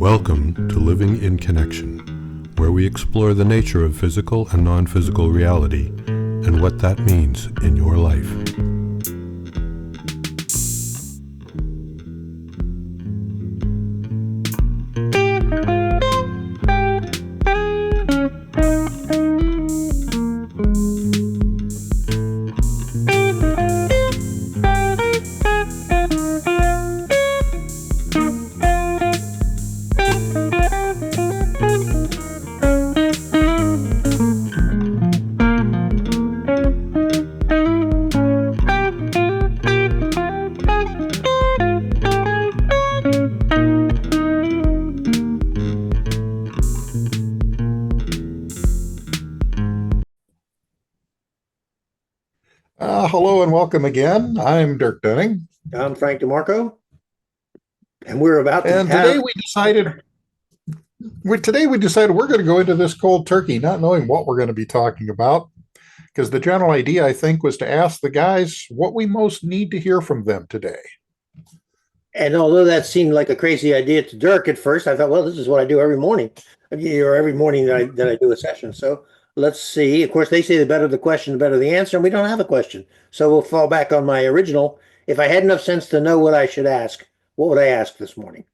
Welcome to Living in Connection, where we explore the nature of physical and non-physical reality and what that means in your life. Hello and welcome again. I'm Dirk Dunning. I'm Frank DeMarco, and we're about to And have. today we decided we're going to go into this cold turkey, not knowing what we're going to be talking about, because the general idea, I think, was to ask the guys what we most need to hear from them today. And although that seemed like a crazy idea to Dirk at first, I thought, well, this is what I do every morning, or every morning that I do a session. So let's see. Of course, they say the better the question, the better the answer, and we don't have a question. So we'll fall back on my original. If I had enough sense to know what I should ask, what would I ask this morning?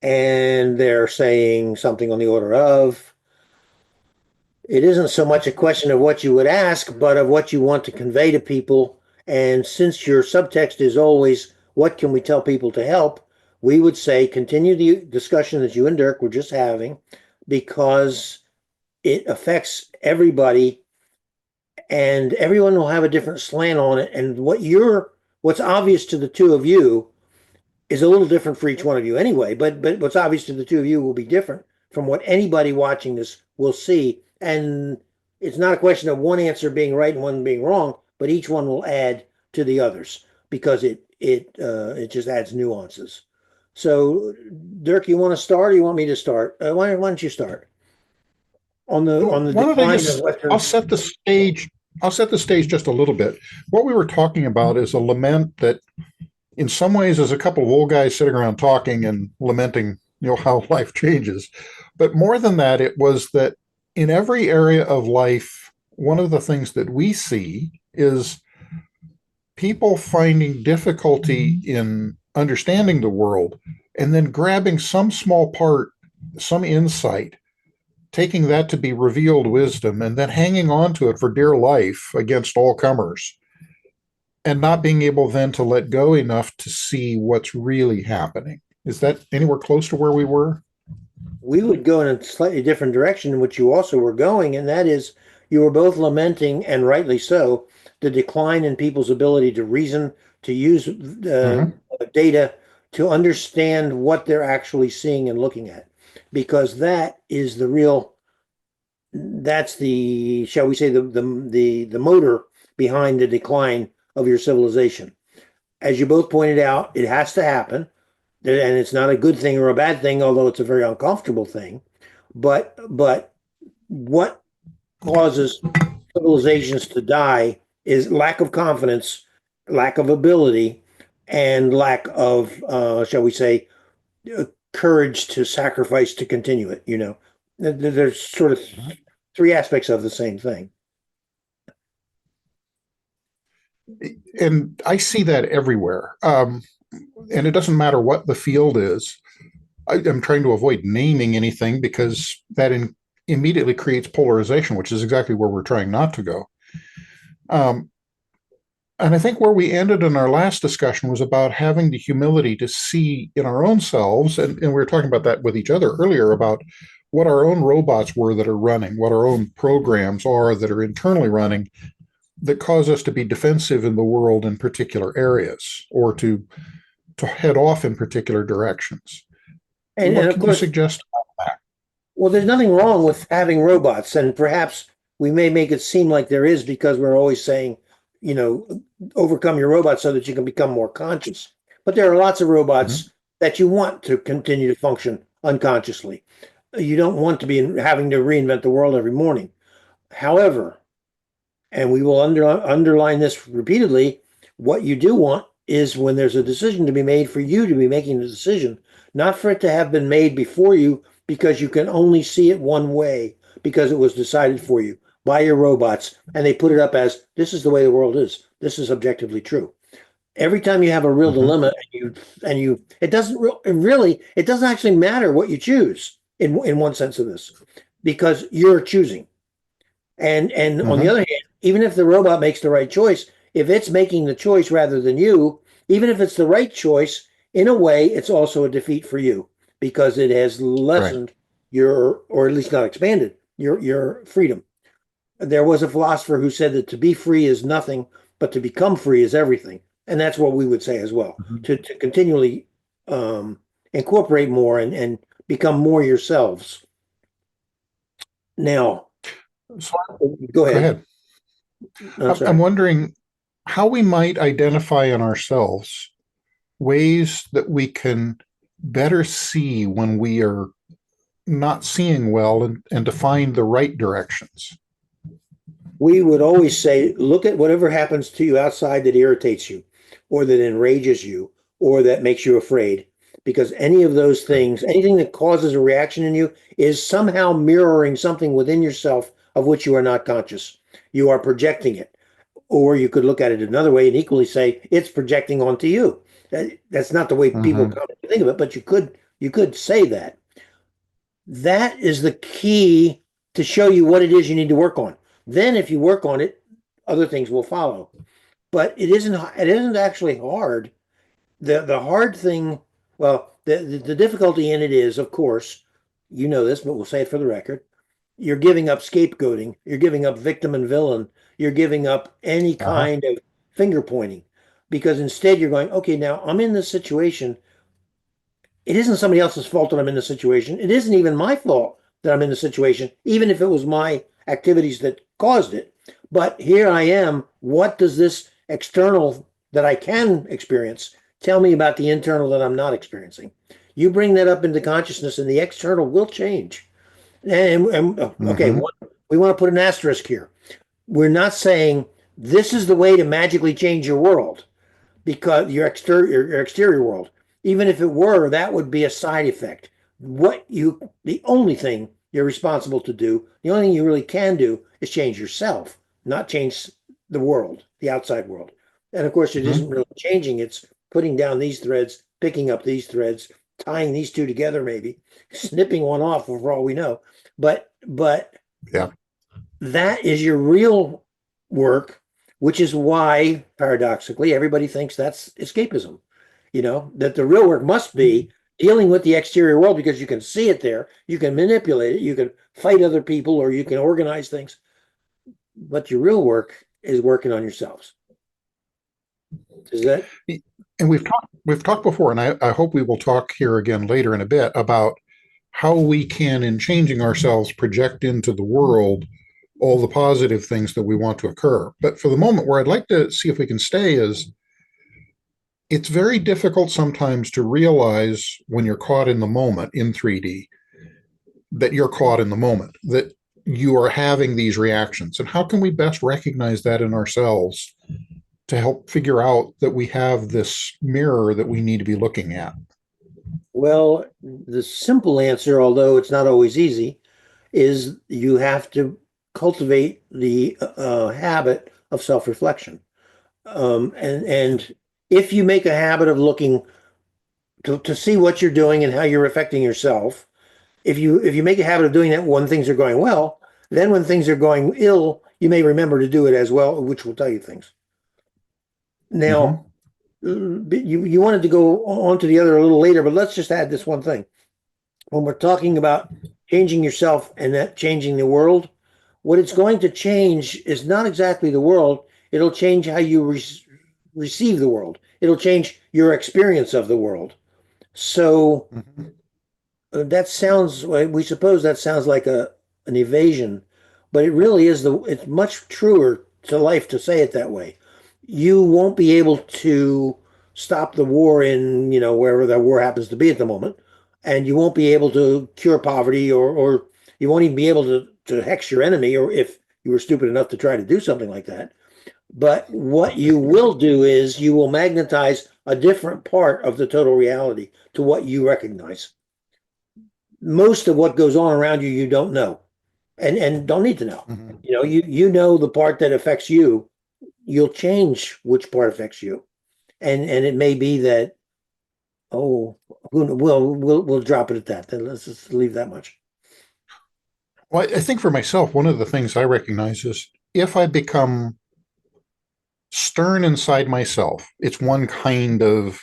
And they're saying something on the order of, it isn't so much a question of what you would ask, but of what you want to convey to people. And since your subtext is always, what can we tell people to help? We would say, continue the discussion that you and Dirk were just having, because it affects everybody and everyone will have a different slant on it. And what's obvious to the two of you is a little different for each one of you anyway, but what's obvious to the two of you will be different from what anybody watching this will see. And it's not a question of one answer being right and one being wrong, but each one will add to the others because it just adds nuances. So, Dirk, you want to start, or you want me to start? Why don't you start on the decline of Western? I'll set the stage. I'll set the stage just a little bit. What we were talking about is a lament that, in some ways, is a couple of old guys sitting around talking and lamenting, how life changes. But more than that, it was that in every area of life, one of the things that we see is people finding difficulty in understanding the world and then grabbing some small part, some insight, taking that to be revealed wisdom, and then hanging on to it for dear life against all comers, and not being able then to let go enough to see what's really happening. Is that anywhere close to where we were? We would go in a slightly different direction in which you also were going, and that is you were both lamenting, and rightly so, the decline in people's ability to reason, to use data, to understand what they're actually seeing and looking at, because that's the, shall we say, the motor behind the decline of your civilization. As you both pointed out, it has to happen, and it's not a good thing or a bad thing, although it's a very uncomfortable thing. But what causes civilizations to die is lack of confidence, lack of ability, and lack of, shall we say, courage to sacrifice to continue it. There's sort of three aspects of the same thing. And I see that everywhere. And it doesn't matter what the field is. I'm trying to avoid naming anything because that immediately creates polarization, which is exactly where we're trying not to go. And I think where we ended in our last discussion was about having the humility to see in our own selves, and we were talking about that with each other earlier, about what our own robots were that are running, what our own programs are that are internally running, that cause us to be defensive in the world in particular areas, or to head off in particular directions. And what of can course, you suggest about that? Well, there's nothing wrong with having robots, and perhaps we may make it seem like there is because we're always saying, overcome your robots so that you can become more conscious. But there are lots of robots that you want to continue to function unconsciously. You don't want to be having to reinvent the world every morning. However, and we will underline this repeatedly, what you do want is when there's a decision to be made for you to be making the decision, not for it to have been made before you because you can only see it one way because it was decided for you by your robots and they put it up as this is the way the world is. This is objectively true. Every time you have a real dilemma and you it doesn't really it doesn't actually matter what you choose in one sense of this because you're choosing. And on the other hand, even if the robot makes the right choice, if it's making the choice rather than you, even if it's the right choice, in a way, it's also a defeat for you because it has lessened your, or at least not expanded, your freedom. There was a philosopher who said that to be free is nothing, but to become free is everything. And that's what we would say as well, to continually incorporate more and become more yourselves. Now, So go go ahead. ahead. No, sorry. I'm wondering how we might identify in ourselves ways that we can better see when we are not seeing well and to find the right directions. We would always say, look at whatever happens to you outside that irritates you, or that enrages you, or that makes you afraid. Because any of those things, anything that causes a reaction in you, is somehow mirroring something within yourself of which you are not conscious. You are projecting it. Or you could look at it another way and equally say it's projecting onto you. That's not the way people commonly think of it, but you could say that. That is the key to show you what it is you need to work on. Then if you work on it, other things will follow. But it isn't actually hard. The hard thing, well, the difficulty in it is, of course, you know this, but we'll say it for the record. You're giving up scapegoating. You're giving up victim and villain. You're giving up any kind of finger pointing because instead you're going, okay, now I'm in this situation. It isn't somebody else's fault that I'm in the situation. It isn't even my fault that I'm in the situation, even if it was my activities that caused it. But here I am. What does this external that I can experience tell me about the internal that I'm not experiencing? You bring that up into consciousness and the external will change. Okay, we want to put an asterisk here. We're not saying this is the way to magically change your world because your exterior world. Even if it were, that would be a side effect. The only thing you're responsible to do, the only thing you really can do is change yourself, not change the world, the outside world. And of course, it isn't really changing. It's putting down these threads, picking up these threads, tying these two together, maybe snipping one off for all we know. But Yeah. that is your real work, which is why paradoxically everybody thinks that's escapism. You know, that the real work must be dealing with the exterior world because you can see it there, you can manipulate it, you can fight other people, or you can organize things. But your real work is working on yourselves. Is that? And we've talked before, and I hope we will talk here again later in a bit about how we can, in changing ourselves, project into the world all the positive things that we want to occur. But for the moment, where I'd like to see if we can stay is it's very difficult sometimes to realize when you're caught in the moment in 3D that you're caught in the moment, that you are having these reactions. And how can we best recognize that in ourselves to help figure out that we have this mirror that we need to be looking at? Well, the simple answer, although it's not always easy, is you have to cultivate the habit of self-reflection. And if you make a habit of looking to see what you're doing and how you're affecting yourself, if you make a habit of doing that when things are going well, then when things are going ill, you may remember to do it as well, which will tell you things. Now, you wanted to go on to the other a little later, but let's just add this one thing. When we're talking about changing yourself and that changing the world, what it's going to change is not exactly the world. It'll change how you receive the world. It'll change your experience of the world. So that sounds, we suppose that sounds like an evasion, but it really is it's much truer to life to say it that way. You won't be able to stop the war in, wherever the war happens to be at the moment. And you won't be able to cure poverty or you won't even be able to hex your enemy, or if you were stupid enough to try to do something like that. But what you will do is you will magnetize a different part of the total reality to what you recognize. Most of what goes on around you, you don't know, and don't need to know. Mhm. You know the part that affects you. You'll change which part affects you, and it may be that, oh, we'll drop it at that. Then let's just leave that much. Well, I think for myself, one of the things I recognize is if I become stern inside myself, it's one kind of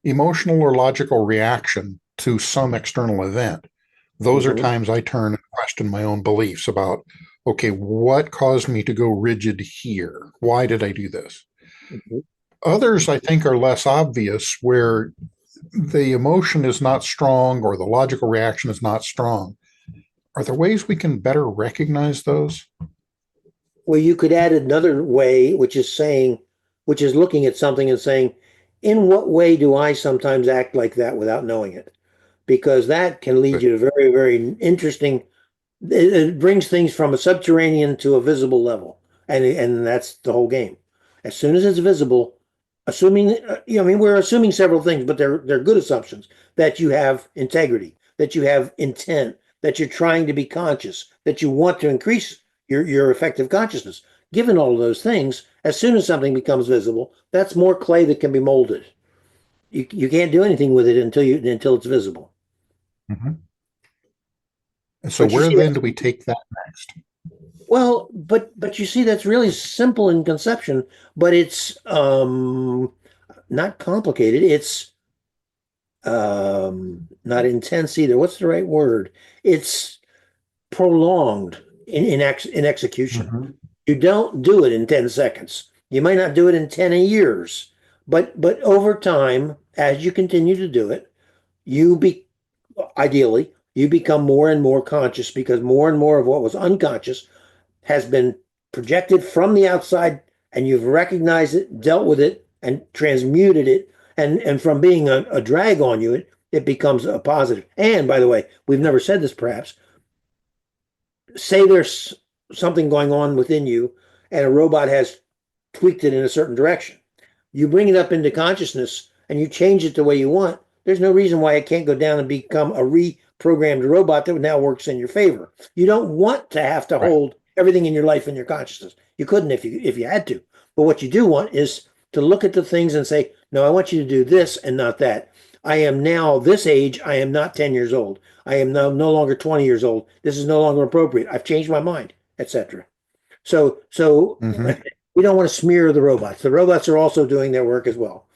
emotional or logical reaction to some external event. Those are Mhm. times I turn and question my own beliefs about, okay, what caused me to go rigid here? Why did I do this? Mhm. Others, I think, are less obvious, where the emotion is not strong or the logical reaction is not strong. Are there ways we can better recognize those? Well, you could add another way, which is looking at something and saying, in what way do I sometimes act like that without knowing it? Because that can lead you to very, very interesting. It brings things from a subterranean to a visible level, and that's the whole game. As soon as it's visible, assuming I mean, we're assuming several things, but they're good assumptions that you have integrity, that you have intent, that you're trying to be conscious, that you want to increase your effective consciousness. Given all of those things, as soon as something becomes visible, that's more clay that can be molded. You can't do anything with it until it's visible. Mhm. And so But you where see, then do we take that next? well, but you see, that's really simple in conception, but it's not complicated. It's not intense either. What's the right word? It's prolonged in execution. Mhm. You don't do it in 10 seconds. You might not do it in 10 years, but over time, as you continue to do it, you be ideally you become more and more conscious because more and more of what was unconscious has been projected from the outside, and you've recognized it, dealt with it, and transmuted it. And from being a drag on you, it becomes a positive. And by the way, we've never said this perhaps. Say there's something going on within you, and a robot has tweaked it in a certain direction. You bring it up into consciousness and you change it the way you want. There's no reason why it can't go down and become a reprogrammed robot that now works in your favor. You don't want to have to Right. hold everything in your life in your consciousness. You couldn't if you had to. But what you do want is to look at the things and say, no, I want you to do this and not that. I am now this age. I am not 10 years old. I am no longer 20 years old. This is no longer appropriate. I've changed my mind, etc. So Mhm. we don't want to smear the robots. The robots are also doing their work as well.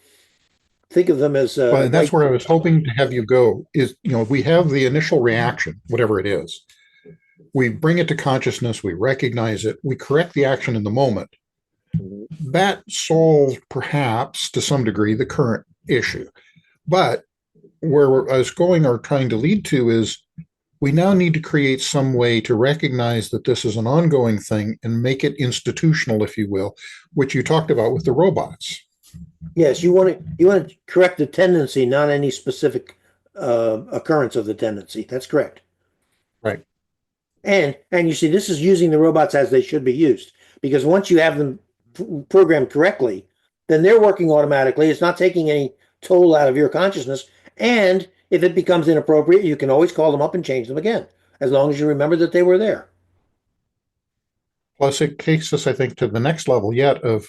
Think of them as Well, and that's white. where I was hoping to have you go is, we have the initial reaction, whatever it is. We bring it to consciousness, we recognize it, we correct the action in the moment. That solved, perhaps, to some degree, the current issue. But where I was going or trying to lead to is we now need to create some way to recognize that this is an ongoing thing and make it institutional, if you will, which you talked about with the robots. Yes, you want to correct the tendency, not any specific occurrence of the tendency. That's correct. Right. And you see, this is using the robots as they should be used because once you have them programmed correctly, then they're working automatically. It's not taking any toll out of your consciousness. And if it becomes inappropriate, you can always call them up and change them again, as long as you remember that they were there. Plus, it takes us, I think, to the next level yet of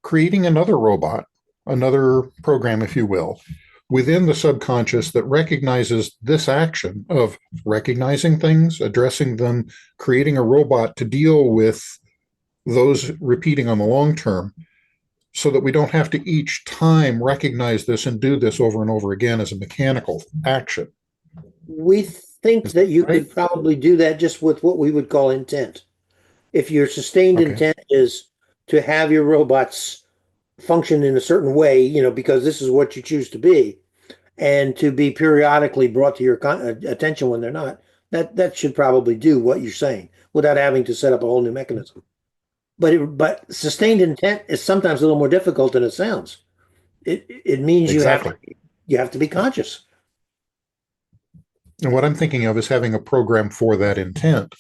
creating another robot, another program, if you will, within the subconscious that recognizes this action of recognizing things, addressing them, creating a robot to deal with those repeating on the long term, so that we don't have to each time recognize this and do this over and over again as a mechanical action. We think Is that that you right? could probably do that just with what we would call intent. If your sustained Okay. intent is to have your robots function in a certain way, because this is what you choose to be, and to be periodically brought to your attention when they're not, that should probably do what you're saying without having to set up a whole new mechanism. But sustained intent is sometimes a little more difficult than it sounds. It means Exactly. you have to be conscious. And what I'm thinking of is having a program for that intent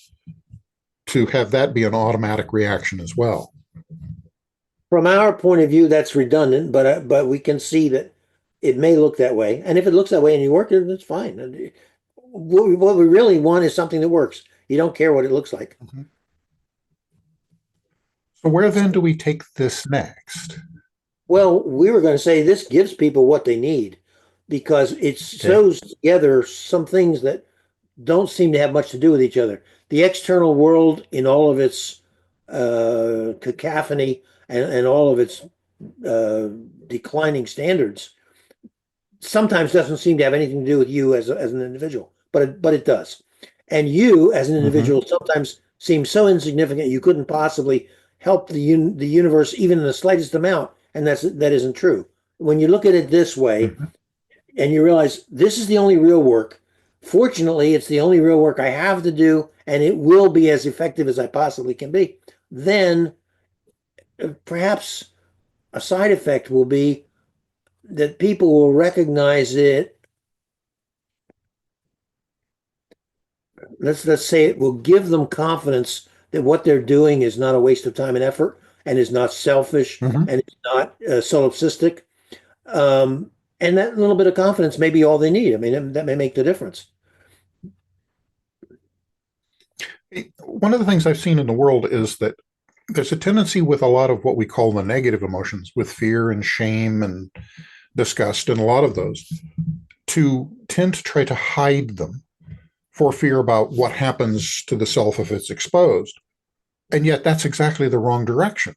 to have that be an automatic reaction as well. From our point of view, that's redundant, but we can see that it may look that way. And if it looks that way and you work it, that's fine. And what we really want is something that works. You don't care what it looks like. Mhm. So where then do we take this next? Well, we were going to say this gives people what they need because it sews together some things that don't seem to have much to do with each other. The external world, in all of its cacophony and all of its declining standards, sometimes doesn't seem to have anything to do with you as an individual, but it does. And you, as an individual, sometimes seem so insignificant you couldn't possibly help the universe even in the slightest amount, and that isn't true. When you look at it this way, Mhm. and you realize this is the only real work. Fortunately, it's the only real work I have to do, and it will be as effective as I possibly can be. Then perhaps a side effect will be that people will recognize it. Let's say it will give them confidence that what they're doing is not a waste of time and effort, and is not selfish, Mhm. and it's not solipsistic. And that little bit of confidence may be all they need. I mean, that may make the difference. One of the things I've seen in the world is that there's a tendency with a lot of what we call the negative emotions, with fear and shame and disgust, and a lot of those, to tend to try to hide them for fear about what happens to the self if it's exposed. And yet that's exactly the wrong direction.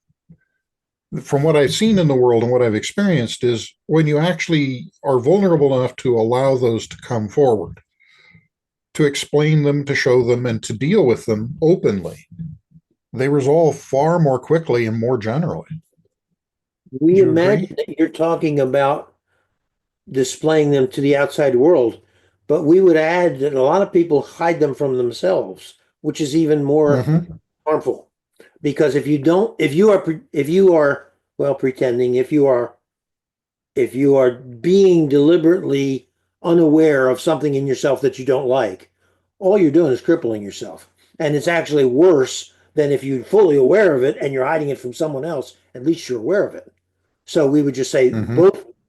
From what I've seen in the world and what I've experienced is when you actually are vulnerable enough to allow those to come forward, to explain them, to show them, and to deal with them openly, they resolve far more quickly and more generally. We Do you imagine agree? that you're talking about displaying them to the outside world, but we would add that a lot of people hide them from themselves, which is even more Mm-hmm. harmful. Because if you don't, if you are, well, pretending, if you are being deliberately unaware of something in yourself that you don't like, all you're doing is crippling yourself. And it's actually worse than if you're fully aware of it and you're hiding it from someone else. At least you're aware of it. So we would just say Mm-hmm.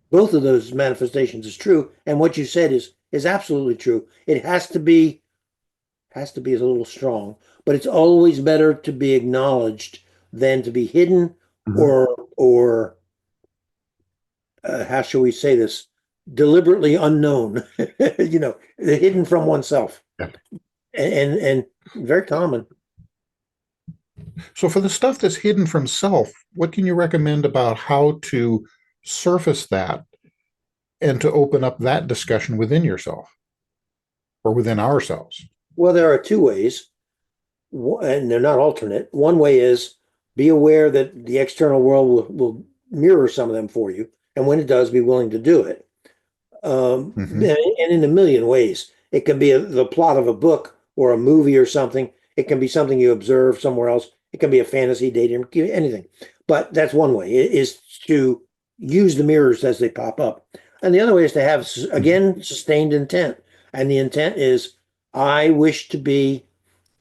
both of those manifestations is true. And what you said is absolutely true. It has to be a little strong, but it's always better to be acknowledged than to be hidden Mm-hmm. or how shall we say this, deliberately unknown, hidden from oneself, Yeah. and very common. So for the stuff that's hidden from self, what can you recommend about how to surface that and to open up that discussion within yourself or within ourselves? Well, there are two ways, and they're not alternate. One way is be aware that the external world will mirror some of them for you, and when it does, be willing to do it. Mm-hmm. And in a million ways, it can be the plot of a book or a movie or something. It can be something you observe somewhere else. It can be a fantasy, daydream, anything. But that's one way, is to use the mirrors as they pop up. And the other way is to have, again, sustained intent. And the intent is, I wish to be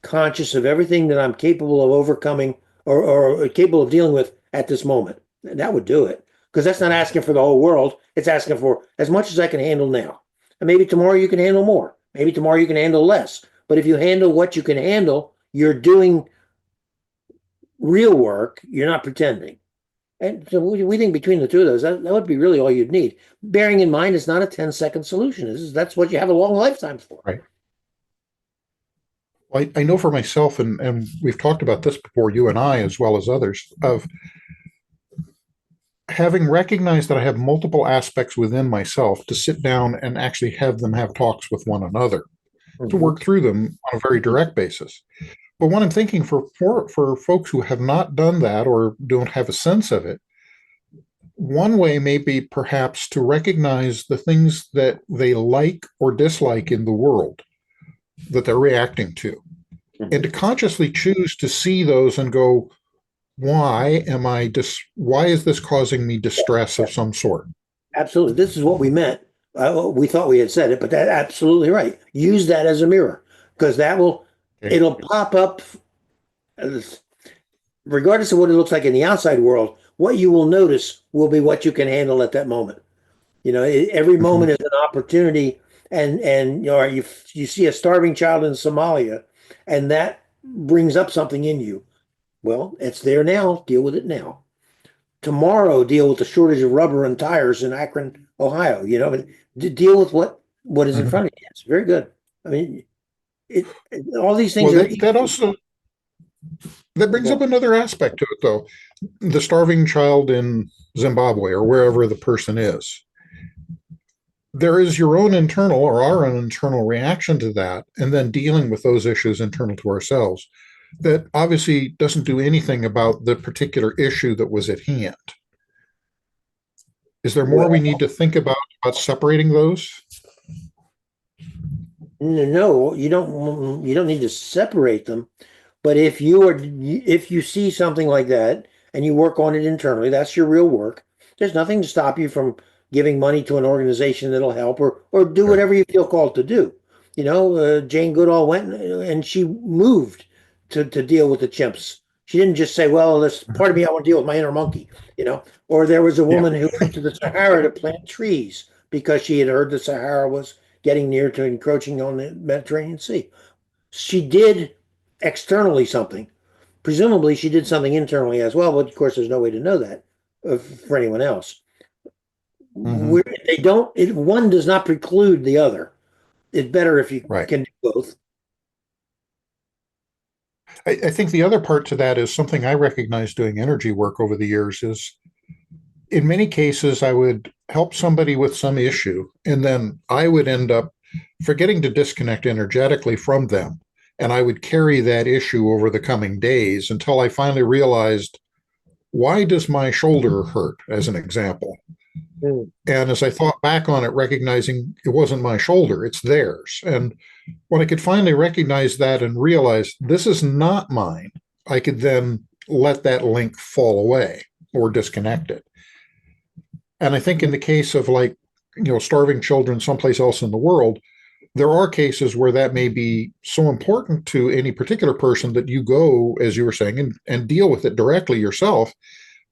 conscious of everything that I'm capable of overcoming or capable of dealing with at this moment. And that would do it. Because that's not asking for the whole world. It's asking for as much as I can handle now. And maybe tomorrow you can handle more. Maybe tomorrow you can handle less. But if you handle what you can handle, you're doing real work. You're not pretending. And so we think between the two of those, that would be really all you'd need. Bearing in mind, it's not a 10-second solution. That's what you have a long lifetime for. Right. Well, I know for myself, and we've talked about this before, you and I, as well as others, of having recognized that I have multiple aspects within myself to sit down and actually have them have talks with one another to Mhm. work through them on a very direct basis. But what I'm thinking for folks who have not done that or don't have a sense of it, one way may be perhaps to recognize the things that they like or dislike in the world that they're reacting to, and to Mhm. consciously choose to see those and go, why is this causing me distress Yeah, of some sort? absolutely. This is what we meant. We thought we had said it, but that's absolutely right. Use that as a mirror because Okay. it'll pop up, uh, regardless of what it looks like in the outside world. what you will notice will be what you can handle at that moment. Every Mhm. moment is an opportunity, and you see a starving child in Somalia, and that brings up something in you. Well, it's there now. Deal with it now. Tomorrow, deal with the shortage of rubber and tires in Akron, Ohio. But deal with what is in Mhm. front of you. It's very good. I mean, all these things Well, are that also that brings well, up another aspect to it, though. The starving child in Zimbabwe or wherever the person is. There is your own internal or our own internal reaction to that, and then dealing with those issues internal to ourselves. That obviously doesn't do anything about the particular issue that was at hand. Is there more we well, need to think about separating those? no, you don't need to separate them. But if you see something like that and you work on it internally, that's your real work. There's nothing to stop you from giving money to an organization that'll help, or do Sure. whatever you feel called to do. Jane Goodall went and she moved to deal with the chimps. She didn't just say, "Well, this part of me I want to deal with my inner monkey," Or there was a Yeah. woman who went to the Sahara to plant trees because she had heard the Sahara was getting near to encroaching on the Mediterranean Sea. She did externally something. Presumably, she did something internally as well, but of course, there's no way to know that for anyone else. Hmm. They don't. One does not preclude the other. It's better if you Right. can do both. I think the other part to that is something I recognize doing energy work over the years is in many cases, I would help somebody with some issue, and then I would end up forgetting to disconnect energetically from them. And I would carry that issue over the coming days until I finally realized, why does my shoulder hurt, as an example? Mm. And as I thought back on it, recognizing it wasn't my shoulder, it's theirs. And when I could finally recognize that and realize this is not mine, I could then let that link fall away or disconnect it. And I think in the case of starving children someplace else in the world, there are cases where that may be so important to any particular person that you go, as you were saying, and deal with it directly yourself.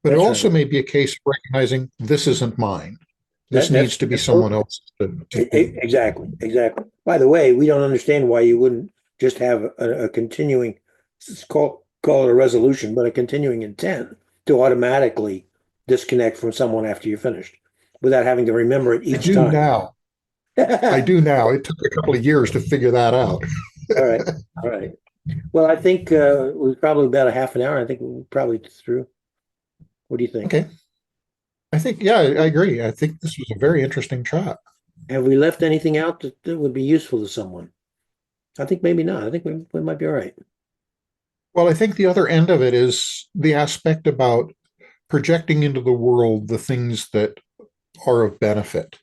But it That's also right. may be a case of recognizing this isn't mine. This needs to be That's someone else's to do. exactly, exactly. By the way, we don't understand why you wouldn't just have a continuing, call it a resolution, but a continuing intent to automatically disconnect from someone after you're finished without having to remember it I each do time. now. I All do now. It took a couple of years to figure that out. right. All right. Well, I think it was probably about a half an hour. I think we're probably through. What do you think? Okay. I think, yeah, I agree. I think this was a very interesting chat. Have we left anything out that would be useful to someone? I think maybe not. I think we might be all right. Well, I think the other end of it is the aspect about projecting into the world the things that are of benefit.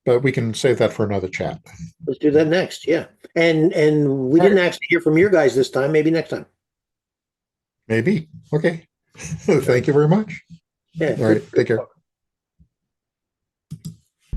But we can save that for another chat. Let's do that next. Yeah. And we All didn't right. actually hear from your guys this time. Maybe next time. Maybe. Okay. All right. Thank you very much. Yeah. All right. Take care.